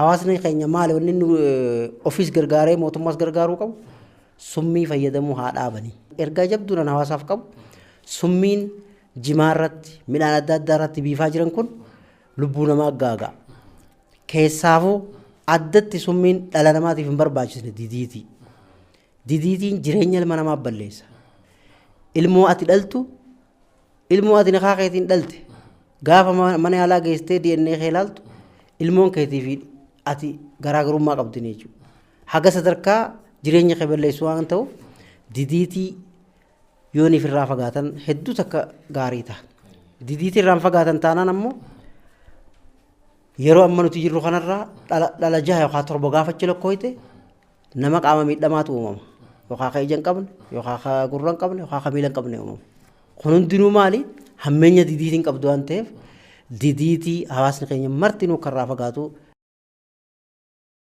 hawaasni keenya maali wanni nu ofiis gargaaree mootummaas gargaaruu qabu summii fayyadamuu haa dhaabanii. Ergaa jabduudhaan hawaasaaf qabu summiin jimaa irratti midhaan adda addaa irratti biifaa jiran kun lubbuu namaa gaagaa. Keessaafuu addatti summiin dhala namaatiif hin barbaachisne didiitii. Didiitiin jireenya ilma namaaf balleessa. Ilmoo ati dhaltu ilmoo ati nakaa keetiin dhalte gaafa mana yaalaa geessitee DNA kee ilaaltu ilmoon keetii fi ati garaagarummaa qabdu jechuudha. Haga sadarkaa jireenya kee balleessu waan ta'uuf didiitii yoon ifirraa fagaatan hedduu takka gaarii ta'a. Didiitii irraan fagaatan taanaan ammoo yeroo amma nuti jirru kanarraa dhala 6 yookaan 7 gaafa achi lakkooyte nama qaama miidhamaatu uumama. Yookaan ija hin qabne yookaan gurra hin qabne yookaan miila hin qabne uumama. Kun hundinuu maali? Hammeenya didiitiin qabdu waan ta'eef didiitii hawaasni keenya marti nu karraa fagaatu